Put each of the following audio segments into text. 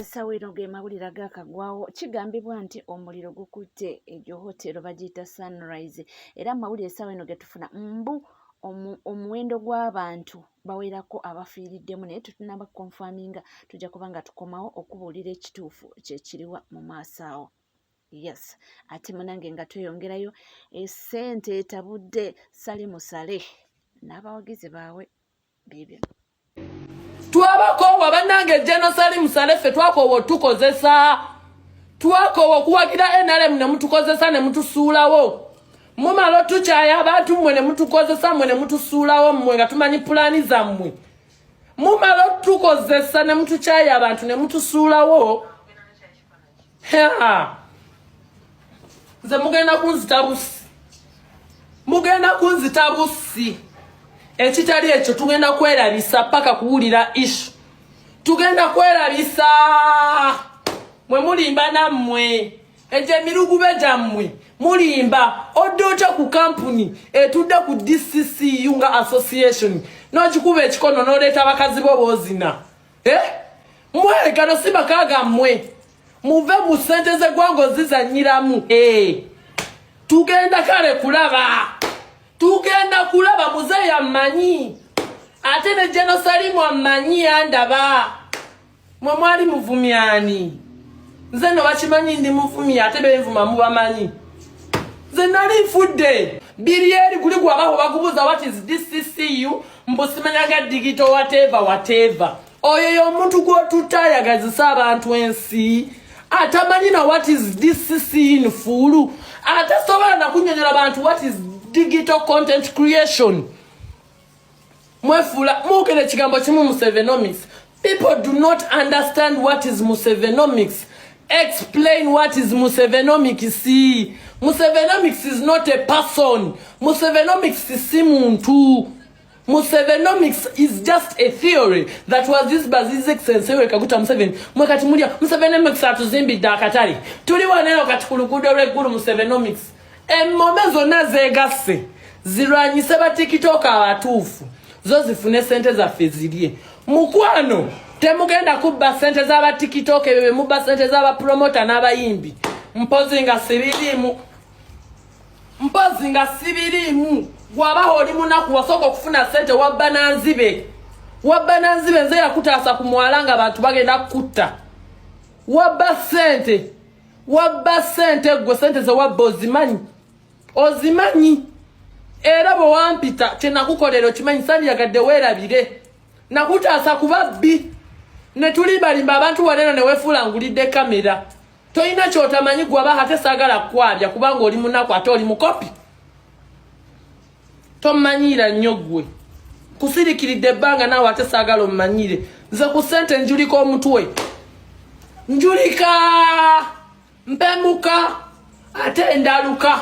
Sawino ge mawulira gakagwawo kigambibwa nti omuliro gukutte egyo hotero bagiyita Sunrise era mawulire sawino ge tufuna mbu omuwendo gw'abantu bawerako abafiiriddemu naye tutunaba konfaminga tujja kuba nga tukomawo okubuulira ekituufu kyekiriwa mu maaso awo. Yes, ate munange nga tweyongerayo essente etabudde sale musale n'abawagizi baabwe bibyo. Twabakoowa bannange Genocide musale ffe twakoowa otukozesa. Twakoowa okuwagira NRM ne mutukozesa ne mutusuulawo. Mumala otukyaya abantu mmwe ne mutukozesa mmwe ne mutusuulawo mmwe nga tumanyi pulaani zammwe. Mumala otukozesa ne mutukyaya abantu ne mutusuulawo. Nze mugenda kunzita busi. Mugenda kunzita busi. Ekitali ekyo tugenda kwerabisa paka kuwulira ishu. Tugenda kwerabisa mwe mulimba nammwe. Eje mirugube jammwe mulimba odota ku company etudda ku DCCU nga association n'okikuba ekikono n'oleeta abakazi bo boozina. Mwerekano si bakaaga mmwe muve mu ssente z'eggwanga ozizannyiramu. Tugenda kale kulaba. Tugenda kulaba muzeeyi ammanyi. Ate ne Genocide ammanyi andaba. Mwe mwali muvumyani. Nze no bakimanyi ndi muvumya ate benvuma mubamanyi. Nze nali nfudde. Bilieri kuli gwabaho bakubuza what is DCCU mbusimanyanga digital whatever. Oyo y'omuntu gw'otutayagazisa abantu ensi. Atamanyi na what is DCCU nfuulu. Atasobola na kunnyonnyola abantu what is digital content creation. Mwefula mukele kigambo kimu Musevenomics. People do not understand what is Musevenomics. Explain what is Musevenomics. See, Musevenomics is not a person. Musevenomics is simuntu. Musevenomics is just a theory that was used by Zizek Sensewe Kaguta Museveni. Mwekati mulia Musevenomics atuzimbi dakatari. Tuli waneno katikulukudo regulu Musevenomics. Emmome zonna zeegasse zirwanyise ba TikTok abatuufu zo zifune sente zaffe zirye. Mukwano temugenda kubba sente z'aba TikTok ebyo mubba sente z'aba promoter n'abayimbi. Mpozi nga sibirimu gwabaho oli munaku wasooka okufuna sente wabba nanzibe nze yakutaasa ku mwala nga bantu bagenda kutta. Wabba sente gwe sente ze wabba ozimanyi era bwe wampita kyenakukolera okimanyi sandiyagadde weerabire nakutaasa ku babbi ne tulibalimba abantu waneno ne weefuula ngulidde kamera toyina kyotamanyi gwaba ate saagala kwabya kubanga oli munaku ate oli mukopi tomanyiira nnyo gwe kusirikiridde ebbanga naawe ate saagala omumanyire. Nze ku ssente njulika omutwe njulika mpemuka ate endaluka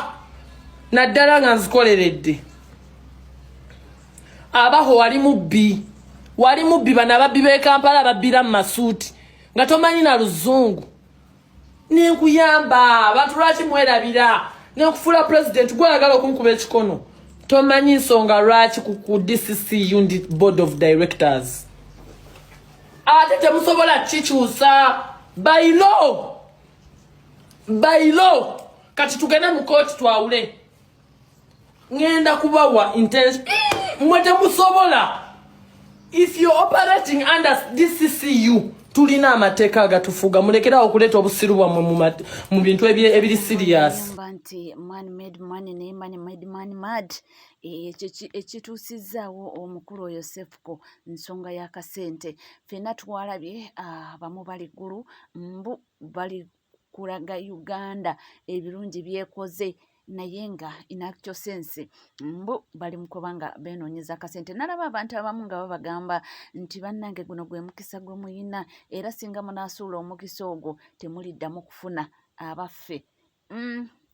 naddala nga nzikoleredde. Abaho wali mubbi bana babbi b'e Kampala babbira mu masuuti nga tomanyi na luzungu. Nenkuyamba abantu lwaki mwerabira nenkufuula president gwayagala okunkuba ekikono tomanyi nsonga lwaki ku DCCU ndi board of directors. Ate temusobola kikyusa by law kati tugende mu kooti twawule. Ngenda kubawa intention mwe temusobola. If you're operating under DCCU tulina amateeka agatufuga mulekerawo okuleeta obusiru bwammwe mu bintu ebiri serious. Nti man made money ne money made man mad. Ekituusizaawo omukulu oyo Sefuko nsonga y'akasente ffenna twalabye abamu bali ggulu mbu bali kulaga Uganda ebirungi byekoze naye nga in actual sense mbu bali mukubanga benoonyeza akasente. Nalaba abantu abamu nga babagamba nti bannange guno gwe mukisa gwe muyina era singa munaasuula omukisa ogwo temuliddamu kufuna abaffe.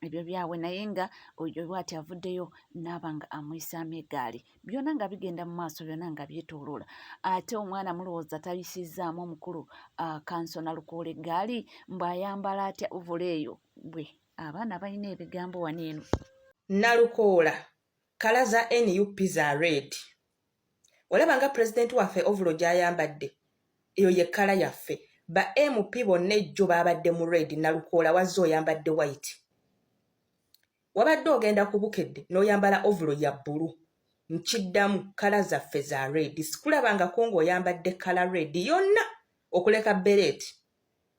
Ebyo byawe naye nga oyo bw'ati avuddeyo n'aba nga amuyisaamu eggaali. Byonna nga bigenda mu maaso, byonna nga byetooloola. Ate omwana mulowooza tabisizzaamu omukulu kansona Lukola eggaali mbw'ayambala atya uvula eyo gwe abaana balina ebigambo wano eno. Nalukoola kala za NUP za red. Olaba nga president waffe Ovulo gy'ayambadde eyo ye kala yaffe. Ba MP bonna ejjo babadde mu red, Nalukoola wazze oyambadde white. Wabadde ogenda ku Bukedde n'oyambala Ovulo ya bbulu. Nkiddamu kala zaffe za red. Sikulabangako ng'oyambadde kala red yonna okuleka beret.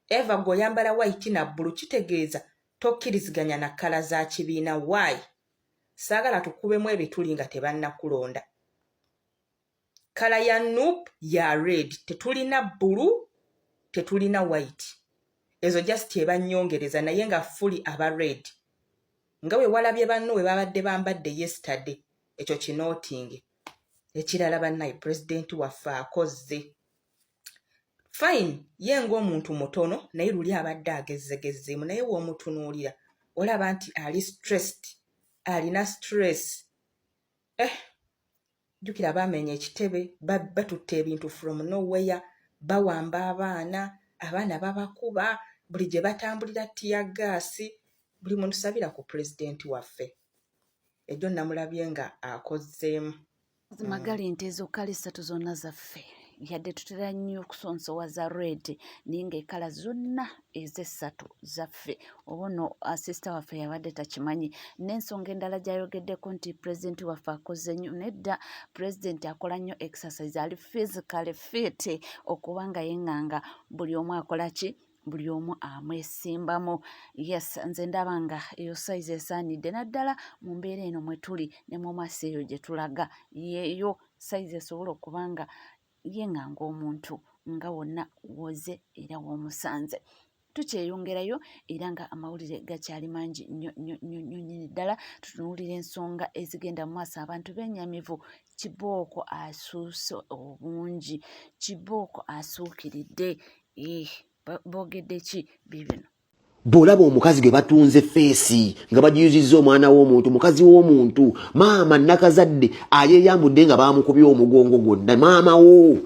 Eva ng'oyambala white na bbulu kitegeeza tokkiriziganya na kala za kibiina. Why? Saagala tukubemu ebituli nga tebannakulonda. Kala ya NUP ya red. Tetulina bbulu, tetulina white. Ezo just ebanyongereza naye nga fully aba red. Nga we walabye banno we babadde bambadde yesterday. Ekyo kinootinge. Ekirala bannaye president waffe akoze. Fine, ye ng'omuntu mutono naye luli abadde agezzegezzemu naye w'omutunuulira olaba nti ali stressed, alina stress. Jjukira baamenya ekitebe, batutte ebintu from nowhere, bawamba abaana babakuba, buli gye batambulira tiyagaasi, buli muntu sabira ku president waffe. Ejjo namulabye nga akozzeemu. Magali nti ezo kala essatu zonna zaffe yadde tutera nnyo okusonsowa za red naye ng'ekala zonna ez'essatu zaffe. Oba nno asista waffe yabadde takimanyi. N'ensonga endala gy'ayogeddeko nti pulezidenti waffe akoze nnyo. Nedda pulezidenti akola nnyo exercise, ali physically fit okuba nga yeŋŋanga buli omu akola ki? Buli omu amwesimbamu. Yes, nze ndaba nga eyo size esaanidde naddala mu mbeera eno mwe tuli ne mu maaso eyo gye tulaga. Yeeyo size esobola okuba nga yeŋŋanga omuntu nga wonna woze era w'omusanze. Tukyeyongerayo era nga amawulire gakyali mangi nnyo ddala. Tutunuulira ensonga ezigenda mu maaso. Abantu b'ennyamivu Kibooko asuuse obungi, Kibooko asuukiridde. Boogedde ki bibino? Bw'olaba omukazi gwe batunze feesi nga bagiyuzizza omwana w'omuntu, mukazi w'omuntu, maama nakazadde ayeeyambudde nga baamukubye omugongo gwonna. Maama wo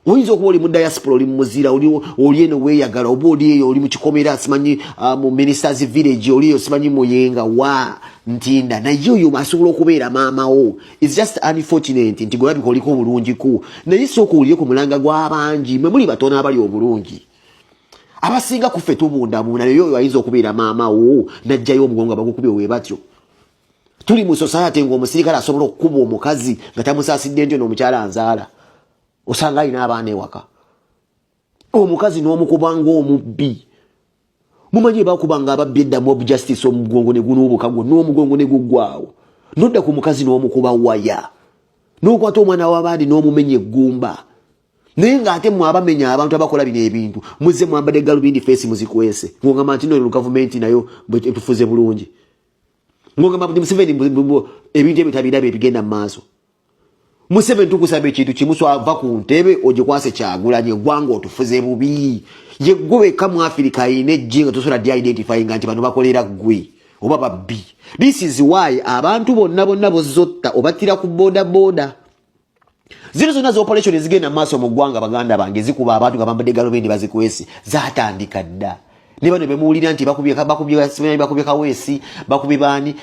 oyinza okuba oli mu diaspora, oli mu muzira, oli eno weeyagala, oba oli eyo oli mu kikomera simanyi mu ministers village, oli eyo simanyi muyenga wa ntinda, naye oyo asobola okubeera maama wo. It's just unfortunate nti gwolabika oliko obulungiku naye sooka olye ku mulanga gw'abangi, mwe muli batono abali obulungi. Abasinga kuffe tubundabunda, naye oyo ayinza okubeera maama wo n'ajjayo omugongo bagukubye we batyo. Tuli mu society ng'omusirikale asobola okukuba omukazi nga tamusaasidde nti ono omukyala anzaala. Osanga alina abaana ewaka. Omukazi n'omukuba ng'omubbi. Mumanyi bakubanga ababbi edda mob justice omugongo ne gunuubuka gwo n'omugongo ne guggwaawo. Nodda ku mukazi n'omukuba waya. N'okwata omwana w'abandi n'omumenya eggumba. Naye ng'ate mwe abamenya abantu abakola bino ebintu muzze mwambadde galubindi feesi muzikwese ng'ogamba nti no gavumenti nayo etufuze bulungi. Ng'ogamba nti Museveni ebintu ebyo tabiraba ebigenda mu maaso. Museveni tukusaba ekintu kimu swava ku ntebe ogikwase Kyagulanyi eggwanga otufuze bubi. Ye ggwe wekka mu Afirika ayina ejji nga tosobola dyi-identifyinga nti bano bakolera ggwe oba babbi. This is why abantu bonna bozotta obattira ku boda. Zino zonna z'operation ezigenda mu maaso mu ggwanga baganda bange zikuba abantu nga bambadde galubindi bazikwese zaatandika dda. Ne bano be muwulira nti bakubye Kaweesi, bakubye baani.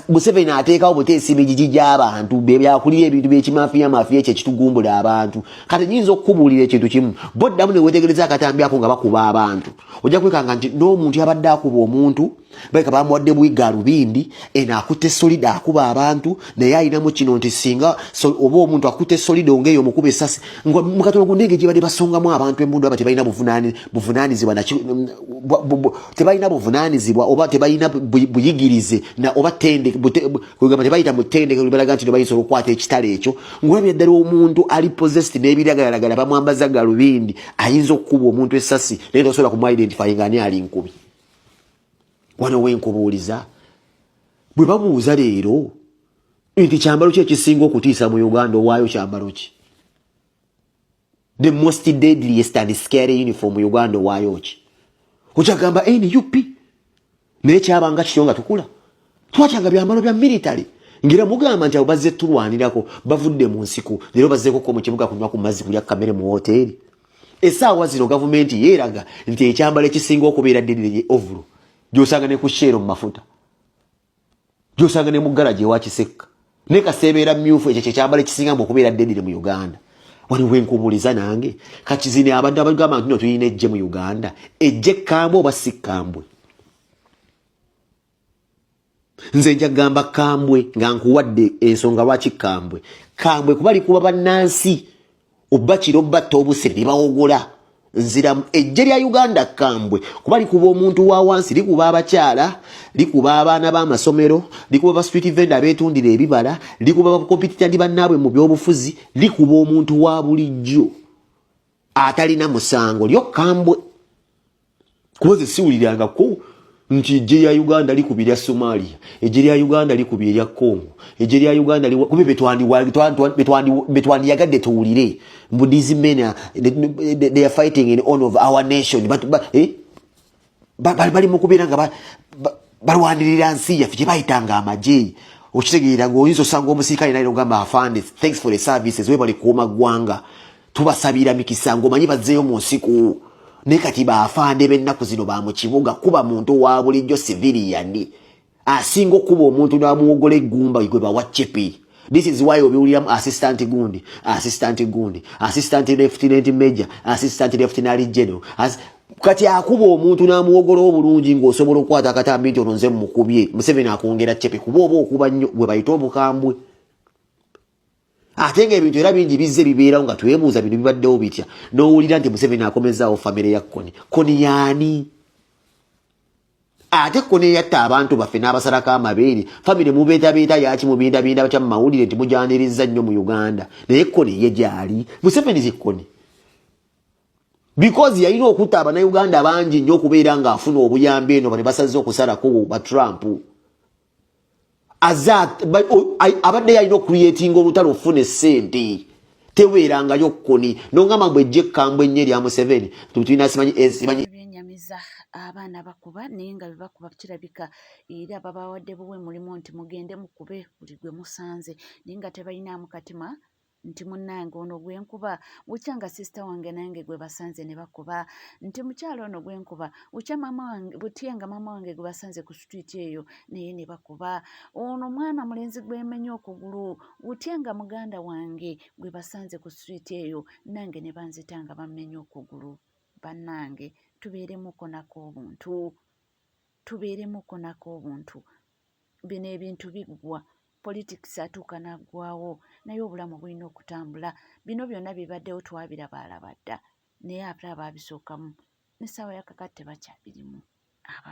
Museveni ateekawo buteesi emigigi gy'abantu byakulira ebintu by'ekimafiya ekyo ekitugumbula abantu. Kati nyinza okukubuulira ekintu kimu, boddamu ne weetegereza akatambi ako nga bakuba abantu. Ojja kwekanga nti n'omuntu abadde akuba omuntu baleka bamuwadde bwigaalubindi eno akutte solida akuba abantu naye ayinamu kino nti singa oba omuntu akutte solida ongeeyo omukuba essasi mukatono ku ndege gye badde basongamu abantu embundu aba tebalina buvunaanyizibwa tebalina buvunaanyizibwa oba tebalina buyigirize oba kugamba tebayita mu ttendeke balaga nti bayinza okukwata ekitale ekyo. Ng'olabye ddala omuntu ali possessed n'ebiragalalagala bamwambaza galubindi ayinza okukuba omuntu essasi naye tosobola kumuidentifyinga ani ali nkubi. Wano wenkubuuliza bwe babuuza leero nti kyambalo ki ekisinga okutiisa mu Uganda owaayo kyambalo ki? The most deadliest and scary uniform mu Uganda owaayo ki? Okyagamba NUP naye kyabanga kityo nga tukula twakyanga byambalo bya military ngira mugamba nti abo bazze tulwanirako bavudde mu nsiko leero bazzeeko mu kibuga kunywa ku mazzi kulya kamere mu hoteri. Essaawa zino gavumenti yeeraga nti ekyambalo ekisinga okubeera ddedde Ovulo gyosanga ne ku shero mu mafuta gyosanga ne mu garage ewa Kiseka ne Kasebeera myufu ekyo kyambala kisinga mu kubeera ddedire mu Uganda wali wenkumuliza nange kakizini abadde abagamba nti tuyina ejje mu Uganda ejje Kambwe oba si Kambwe nze njagamba Kambwe nga nkuwadde ensonga lwaki Kambwe kuba likuba bannansi oba kiro batta obusere ne bawogola nzira ejje lya Uganda Kambwe kuba likuba omuntu wa wansi likuba abakyala likuba abaana b'amasomero likuba ba street vendor betundira ebibala likuba ba competitor ndi bannaabwe mu byobufuzi likuba omuntu wa bulijjo atalina musango lyo Kambwe kuba siwuliranga ko nti ejje lya Uganda likubirya Somalia ejje lya Uganda likubirya Congo ejje lya Uganda kube betwandi yagadde tuwulire mbu these men they are fighting in honor of our nation bali mukubira nga balwanirira nsi yaffe gye bayitanga amagye okitegeera ng'oyinza osanga omusirikale naye ogamba afande thanks for the services we bali kuuma ggwanga tubasabira mikisa ng'omanyi bazzeeyo mu nsiku ne kati baafande b'ennaku zino ba mu kibuga kuba muntu wa bulijjo civilian asinga okuba omuntu n'amuwogola eggumba gwe bawa chepi. This is why obiwuliramu assistant gundi assistant lieutenant major assistant lieutenant general kati akuba omuntu n'amuwogola obulungi ng'osobola okukwata akatambi nti ono nze mukubye Museveni akwongera chepi kuba oba okuba nnyo bwe bayita obukambwe ate ng'ebintu era bingi bizze bibeerawo nga twebuuza bino bibaddewo bitya n'owulira nti Museveni akomezaawo famire ya Koni yaani ate Koni yatta abantu baffe n'abasalako amabeere famire mubeetabeeta yaki mubindabinda batya mu mawulire nti mujaniriza nnyo mu Uganda naye Koni ye gyali Museveni si Koni because yalina okutta Abannayuganda bangi nnyo okubeera ng'afuna obuyambi eno bane basaze okusalako ba Trump abadde yalina okcreatinga olutalo ofune ssente teweerangayo Koni nongamba bwe ejje Kambwe ennyo erya Museveni tulina simanyi ebyenyamiza abaana bakuba naye nga bebakuba kirabika era babawadde buwe mulimu nti mugende mukube buli gwe musanze naye nga tebalinamu katima nti munnange ono gwenkuba bukya nga sisita wange nange gwe basanze ne bakuba nti mukyalo ono gwenkuba butya nga mama wange gwe basanze ku street eyo naye ne bakuba ono mwana mulenzi gwemenya okugulu butya nga muganda wange gwe basanze ku street eyo nange ne banzita nga bamenya okugulu. Bannange tubeeremuko nako obuntu bino ebintu biggwa politics atuuka naggwawo naye obulamu bulina okutambula bino byonna bibaddewo twabiraba alabadda naye ate abaabisookamu n'essaawa yakakati bakyabirimu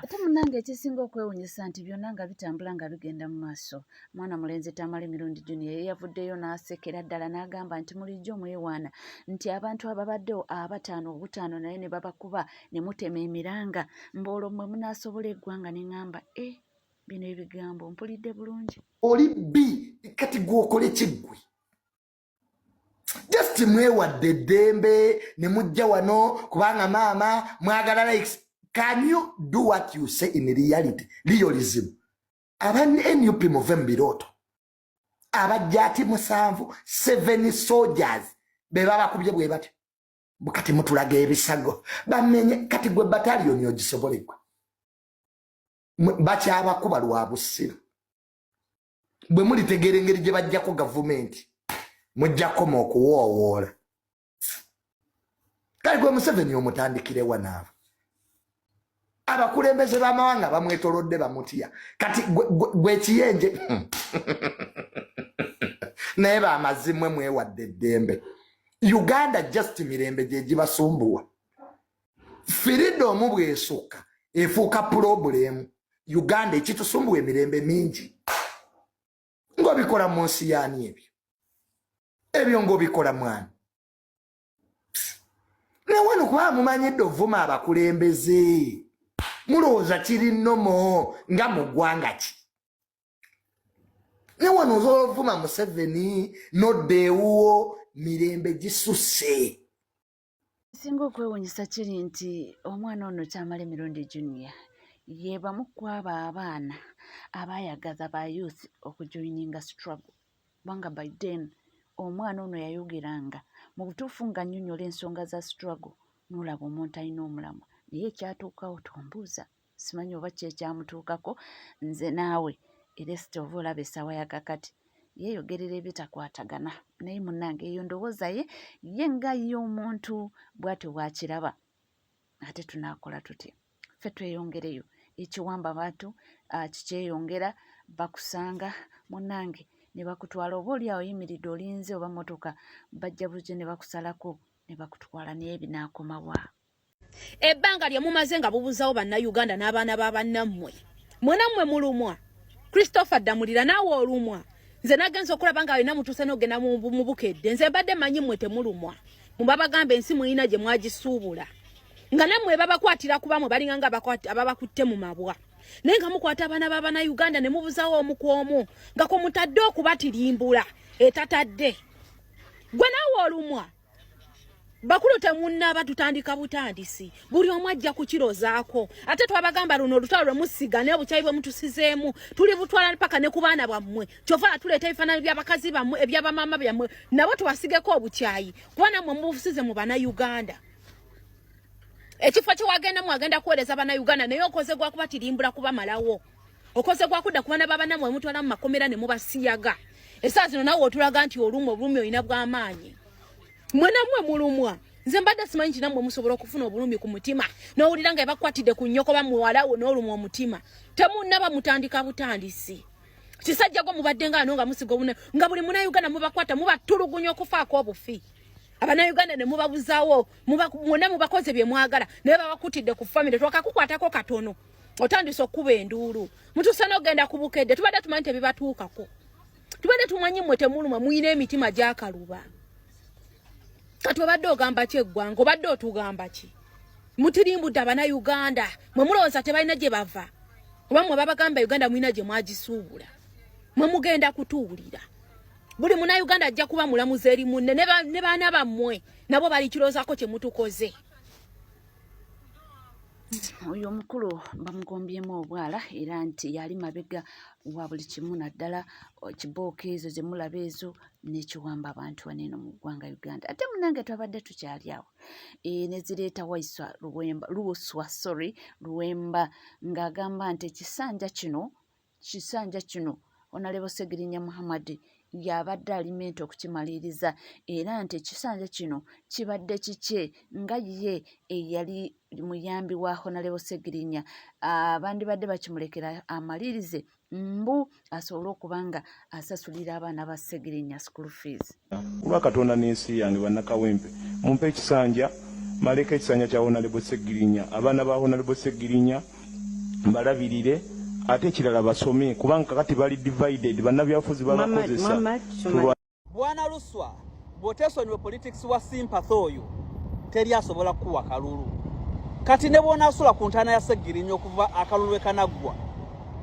ate munnange ekisinga okwewunyisa nti byonna nga bitambula nga bigenda mu maaso mwana mulenzi Tamale Mirundi Junior ye yavuddeyo n'asekera ddala n'agamba nti mulijjo mwewaana nti abantu ababaddewo obutaano naye ne babakuba ne mutema emiranga mboolo mmwe munaasobola eggwanga ne ŋŋamba bino ebigambo mpulidde bulungi oli bbi kati gw'okole kiggwe just mwewadde eddembe ne mujja wano kubanga maama mwagala likes. Can you do what you say in reality? Realism. Abane NUP move biroto. Abajjati musanvu 7 soldiers. Beba bakubye bwe bati. Bukati mutulaga ebisago. Bamenye kati gwe battalion yogisobolekwa. Bacha abakuba lwabusiro. Bwe muli tegere ngeri gye bajjako government. Mujjako mokuwoowola. Kali gwe Museveni omutandikire wanaabo. Abakulembeze b'amawanga bamwetolodde bamutya kati gwe kiyenje naye bamazimwe mwewadde eddembe Uganda just mirembe gye gibasumbuwa freedom bwesukka efuuka problem Uganda ekitusumbuwa emirembe mingi ng'obikola mu nsi yaani ebyo ng'obikola mwana newano kuba mumanyidde ovuma abakulembeze mulowooza kiri nnomo nga mu ggwanga ki ne wano ozovuma Museveni noddeewuwo mirembe gisusse singa okwewunyisa kiri nti omwana ono Tamale Mirundi Junior yebamu ku abo abaana abayagaza ba youth okujoininga struggle kubanga by then omwana ono yayogeranga mu butuufu nga nnyonnyola ensonga za struggle n'olaba omuntu alina omulamwa naye ekyatuukawo tombuuza simanyi oba kyekyamutuukako nze naawe eresiti ova olaba essaawa ya kakati yeeyogerera ebitakwatagana naye munnange eyo ndowooza ye nga ye omuntu bw'atyo bwakiraba ate tunaakola tuti ffe tweyongereyo ekiwamba abantu kikyeyongera bakusanga munnange ne bakutwala oba oli awo yimiridde olinze oba motoka bajja bulijjo ne bakusalako ne bakutwala naye binaakomawa ebbanga lye mumaze nga bubuzawo bannayuganda n'abaana b'abannammwe mwenammwe mulumwa Christopher Damulira naawe olumwa nze nagenza okulaba nga alina mutuuse n'ogenda mu bukedde nze mbadde manyi mmwe temulumwa mubabagamba ensi mulina gye mwagisuubula nga nammwe babakwatira kuba mwe balinga nga ababakutte mu mabwa naye nga mukwata abaana b'Abannayuganda ne mubuzawo omu ku omu nga ko mutadde okubatirimbula etatadde gwe naawe olumwa bakulu temunnaba tutandika butandisi buli omu ajja kukirozaako ate twabagamba luno olutalo lwe musiga naye obukyayi bwe mutusizeemu tuli butwala paka ne ku baana bammwe kyova tuleeta ebifaananyi by'abakazi bammwe eby'abamaama byammwe nabo tubasigeko obukyayi kuba nammwe mubusize mu Bannayuganda ekifo kyewagenda mwagenda kuweereza Bannayuganda naye okoze gwa kubatirimbula kubamalawo okoze gwa kudda ku baana b'abanammwe mutwala mu makomera ne mubasiyaga essaawa zino nawe otulaga nti olumwa obulumi olina bw'amaanyi mwenammwe mulumwa nze mbadde simanyi kinammwe musobola okufuna obulumi ku mutima n'owulira nga ebakwatidde ku nnyoko bamuwalawo n'olumwa omutima temunnaba mutandika butandisi kisajja gwo mubadde nga ano nga musiga obune nga buli Munnayuganda mubakwata mubatulugunya okufaako obufi Abannayuganda ne mubabuzaawo mwonna mubakoze bye mwagala naye babakutidde ku famire twakakukwatako katono otandise okkuba enduulu mutuuse n'ogenda ku bukedde tubadde tumanyi tebibatuukako tubadde tumanyi mmwe temulumwa muyina emitima gyakaluba kati obadde ogamba ki eggwanga obadde otugamba ki mutirimbudde Abannayuganda mwe mulowooza tebalina gye bava oba mwe babagamba Uganda mulina gye mwagisuubula mwe mugenda kutuwulira buli Munnayuganda ajja kuba mulamuzi eri munne ne baana bammwe nabo balikiroozaako kye mutukoze oyo omukulu bamugombyemu obwala era nti yali mabega wa buli kimu naddala kibooka ezo ze mulaba ezo n'ekiwamba abantu waneeno mu ggwanga Uganda ate munnange twabadde tukyali awo ne zireeta Waiswa Luwemba ng'agamba nti ekisanja kino Honorable Segirinya Muhammad yabadde alimenti okukimaliriza era nti ekisanja kino kibadde kikye nga ye eyali muyambi wa Honorable Segirinya bandibadde bakimulekera amalirize mbu asobole okubanga asasulira abaana ba Segirinya school fees. Kuba Katonda n'ensi yange bannakawempe mumpe ekisanja maleka ekisanja kya Honorable Segirinya abaana ba Honorable Segirinya mbalabirire ate ekirala basome kubanga kati bali divided bannabyafuzi babakozesa Bwana Luswa bw'otesonyiwe politics wa sympathy oyo teri asobola kuwa kalulu kati ne bwona asula ku ntaana ya Segirinya okuva akalulu ekanaggwa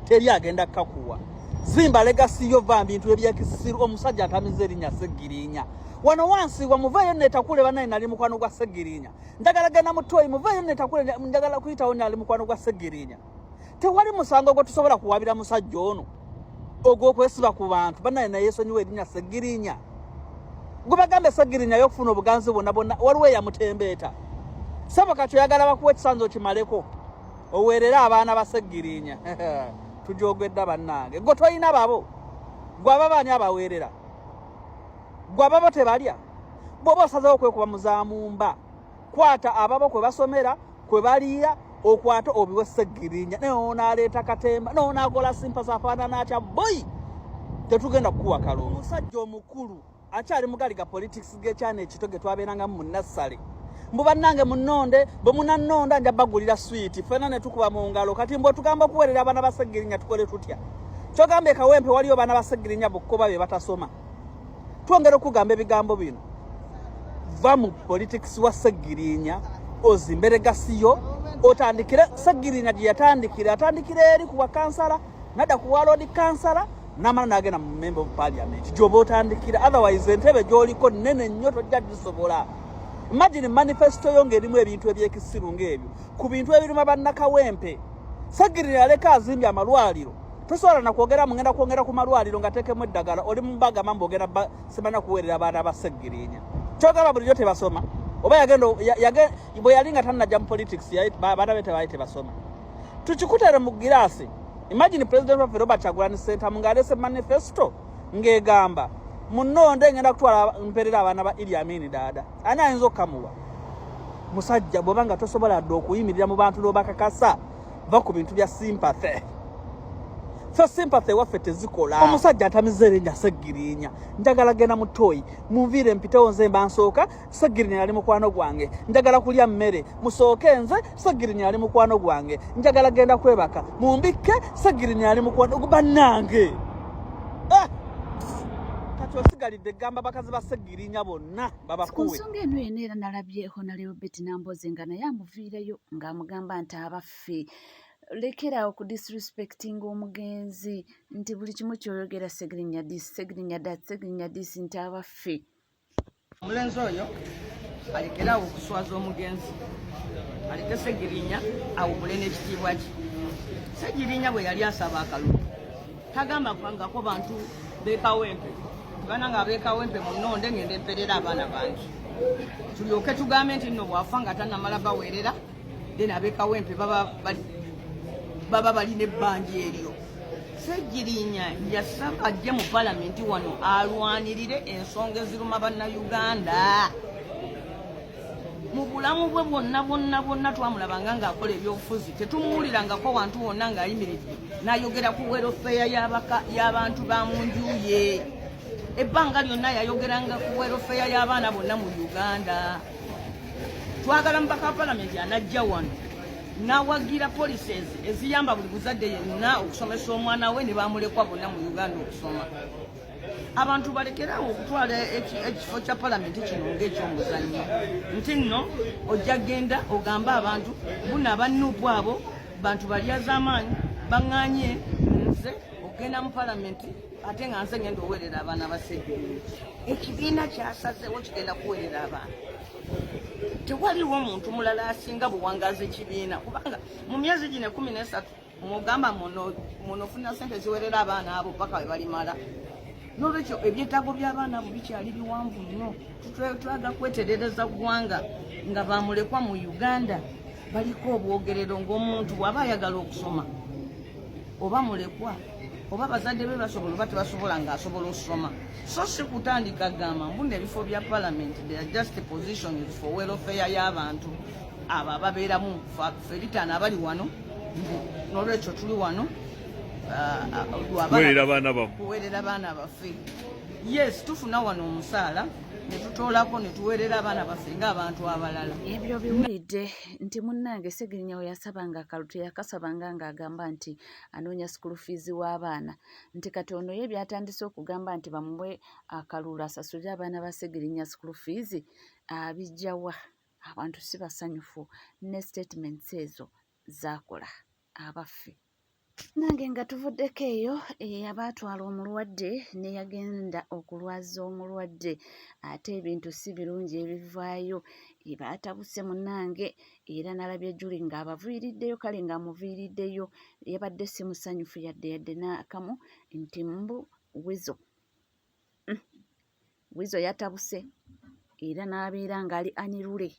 teri agenda kakuwa zimba legacy yo va bintu ebyakisiru omusajja atamize erinnya Segirinya wano wansi wamuvayo netakule banaye nali mukwano gwa Segirinya ndagala gana mutoyi muvayo netakule ndagala kuyitawo nali mukwano gwa Segirinya tewali musango gwo tusobola kuwabira musajja ono ogw'okwesiba ku bantu banaye naye yesonyiwe erinnya Segirinya gwe bagambe Segirinya y'okufuna obuganzi bonna bonna waliwo eyamutembeeta sabo kati oyagala bakuwa ekisanzo kimaleko oweerera abaana ba Segirinya tujogedda bannange gwe toyina babo gwe ababaani abaweerera gwe ababo tebalya bw'oba osazeewo okwekuba muzaamumba kwata ababo kwe basomera kwe baliira okwata obiwe Segirinya naye onaaleeta katemba n'onaakola simpasa afaanana atya boyi tetugenda kukuwa kalulu omusajja omukulu akyali mugaliga politics g'ekyana ekito ge twabeerangamu mu nassale mbu bannange munnonde bwe munannonda nja bagulira switi ffena ne tukuba mu ngalo kati mbwe tugamba okuweerera abaana ba Segirinya tukole tutya kyogamba ekawempe waliyo baana ba Segirinya bokkoba be batasoma twongera okugamba ebigambo bino va mu politics wa Segirinya ozimbe legasiyo otandikire Segirinya gye yatandikira eri kuwa kansala nadda kuwa lodi kansala n'amala n'agenda mu member of parliament gy'oba otandikira otherwise entebe gy'oliko nnene nnyo tojja gisobola. Imagine manifesto yo ng'erimu ebintu ebyekisiru ng'ebyo ku bintu ebiruma bannakawempe Segirinya yaleka azimbye amalwaliro tosobola na kwogera mugenda kwongera ku malwaliro nga tekemu eddagala oli mu mbaga mambo ogenda semana kuweerera abaana ba Segirinya kyogamba bulijjo tebasoma oba bwe yalinga tannajja mu politics baana be tebaali tebasoma tuchikutere mu girasi. Imagine President of Robert Kyagulanyi Ssentamu ngalese manifesto ngegamba munonde ngenda kutwala mperera abana ba Idi Amin dada. Ani ayinza okamuwa? Musajja bw'obanga tosobola dde okuyimirira mu bantu n'obakakasa va ku bintu bya sympathy. So sympathy waffe tezikola. Omusajja atamize erinnya Sseggirinya. Njagala genda mu toyi. Munviire mpitewo nze mba nsooka Sseggirinya ali mukwano gwange. Njagala kulya mmere. Musooke nze Sseggirinya ali mukwano gwange. Njagala genda kwebaka. Mumbikke Sseggirinya ali mukwano bannange. Osigalidde gamba bakazi ba Sseggirinya bonna babakuwe. Ku nsonga eno yena era nalabyeho nalewo Betty Namboze nga naye amuviirayo ng'amugamba nti abaffe lekerawo ku disrespecting omugenzi nti buli kimu kyoyogera Sseggirinya disi Sseggirinya disi nti abaffe. Omulenzi oyo alekerawo okuswaza omugenzi, aleke Sseggirinya awubule n'ekitiibwa kye. Sseggirinya bwe yali asaba akalulu tagamba kwangako bantu beekawempe bana nga beekawempe munonde ngende mperera abaana bange tulyoke tugambe nti nno bwafa nga tannamala baweerera then abeekawempe baba balina ebbanja eryo. Sseggirinya yasaba ajje mu palamenti wano alwanirire ensonga eziruma bannayuganda. Mu bulamu bwe bwonna twamulabanga ng'akola ebyobufuzi tetumuwulirangako wantu wonna ng'ayimiridde n'ayogera ku welfare y'abantu ba mu nju ye. Ebbanga lyonna yayogeranga ku welfare y'abaana bonna mu Uganda. Twagala mubaka wa palamenti anajja wano n'awagira policies eziyamba buli buzadde yenna okusomesa omwana we ne bamulekwa bonna mu Uganda okusoma. Abantu balekerawo okutwala ekifo kya palamenti kino ng'ekyomuzannyo nti nno ojja genda ogamba abantu buno abannupu abo bantu balyaz'amaanyi baŋŋaanye nze ogenda mu palamenti ate nga nze ngenda oweerera abaana ba Sseggirinya. Ekibiina kyasazeewo kigenda kuweerera abaana. Tewaliwo omuntu mulala asinga buwangazi ekibiina kubanga mu myezi gino 13 mugamba muno ofuna ssente ziweerera abaana abo paka we balimala. N'olwekyo ebyetaago by'abaana abo bikyali biwanvu nnyo. Twagala kweterereza ggwanga nga bamulekwa mu Uganda baliko obwogerero ng'omuntu bw'aba ayagala okusoma oba mulekwa oba bazadde be basobola oba tebasobola ng'asobola okusoma. So si kutandika gamba mbuno ebifo bya palamenti they are just positions for welfare y'abantu abo ababeeramu ffe litaano abali wano n'olwekyo tuli wano kuweerera abaana baffe. Yes, tufuna wano omusaala ne tutoolako ne tuweerera abaana baffe ng'abantu abalala. Ebyo biwulidde nti munnange Sseggirinya we yasabanga akalutu yakasabanga ng'agamba nti anoonya school fees w'abaana nti kati ono ye byatandise okugamba nti bamuwe akalulu asasulire abaana ba Sseggirinya school fees abijjawa. Abantu si basanyufu ne statements ezo zaakola abaffe. Nange nga tuvuddeko eyo abaatwala omulwadde ne yagenda okulwaza omulwadde ate ebintu si birungi ebivaayo baatabuse munnange era nalabye Julie ng'abaviiriddeyo kale ng'amuviiriddeyo yabadde si musanyufu yadde n'akamu nti mbu Wizo yatabuse era n'abeera ng'ali anirule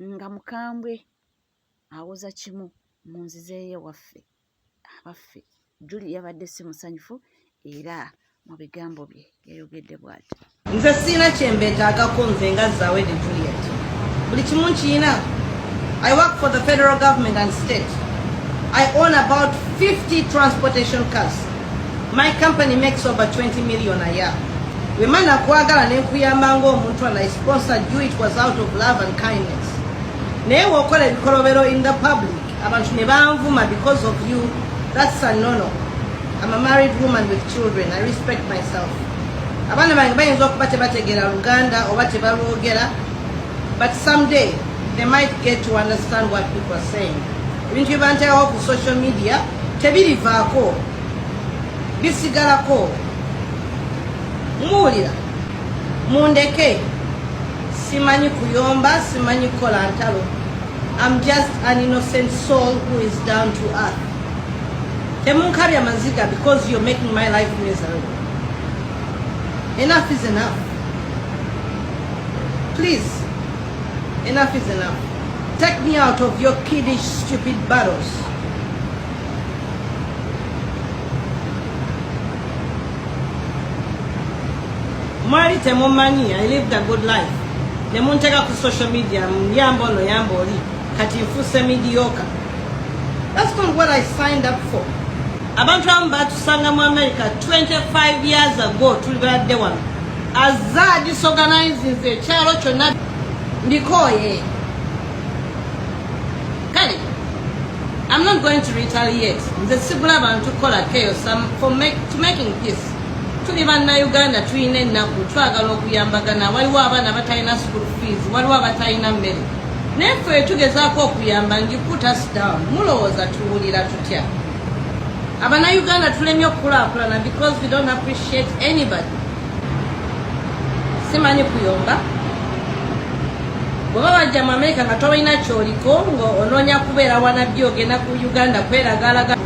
nga mukambwe awoza kimu mu nzizeeye waffe. Abaffe Julie yabadde si musanyufu era mu bigambo bye yayogedde bw'ati. Nze sina kyembeetaagako nze nga Zawedi Juliet. Buli kimu nkiyina. I work for the federal government and state. I own about 50 transportation cars. My company makes over 20 million a year. Wemana kwagala ne nkuyamba ng'omuntu and I sponsored you, it was out of love and kindness. Naye wokola ebikolobero in the public abantu ne banvuma because of you. That's a no-no. I'm a married woman with children. I respect myself. Abana bange bayinza okuba tebategeera Luganda oba tebalwogera, but someday they might get to understand what people are saying. Ebintu bye banteekawo ku social media tebirivaako, bisigalako. Muwulira, mundeke, simanyi kuyomba, simanyi kukola ntalo. I'm just an innocent soul who is down to earth. Temunkabya maziga because you're making my life miserable. Enough is enough. Please, enough is enough. Take me out of your kiddish, stupid battles. mwali temumanyi, I lived a good life. Nemunteka ku social media, yambo no yambo oli, kati nfuse mediocre. That's not what I signed up for. Abantu abamu batusanga mu America 25 years ago tuli badde wano. Azza disorganizing ekyalo kyonna mbikoye. Kale, I'm not going to retaliate. Nze sigula abantu kola chaos to making peace. Tuli bannayuganda tulina ennaku twagala okuyambagana. Waliwo abaana batalina school fees, waliwo abatalina mmere. Naye ffe tugezaako okuyamba ngi put us down. Mulowooza tuwulira tutya? Abannayuganda tulemye okukulaakulana because we don't appreciate anybody. Simanyi kuyomba. Bw'oba wajja mu America nga tolina kyoliko ng'onoonya kubeera wanabbi ogenda ku Uganda kweragalaga.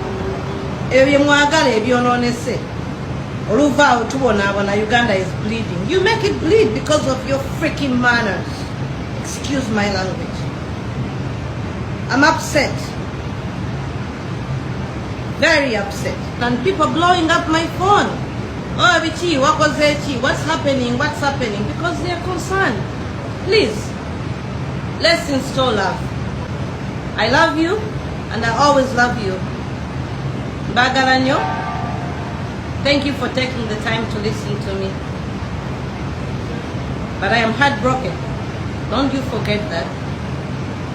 Ebyo bye mwagala ebyonoonese. Oluvaawo tubonaabona Uganda is bleeding. You make it bleed because of your freaking manners. Excuse my language. I'm upset. Very upset. And people blowing up my phone. Oh, Bichi, what's happening? What's happening? Because they are concerned. Please, let's install love. I love you, and I always love you. Bagaranyo, thank you for taking the time to listen to me. But I am heartbroken. Don't you forget that.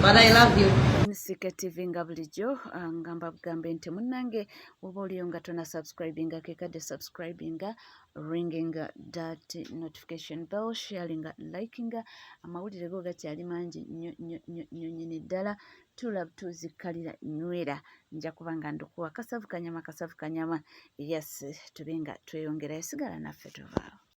But I love you. Nsike TV nga bulijjo ngamba bugambe nti munnange oba oliyo nga tona subscribinga kekadde subscribinga, ringinga that notification bell, sharinga, likinga. Amawulire go gakyali mangi nnyo nyini ddala. Tulab tuzikalira nywera nja kuba nga ndukuwa kasavu kanyama. Yes, tubenga tweyongerayo, sigala naffe tuvaawo.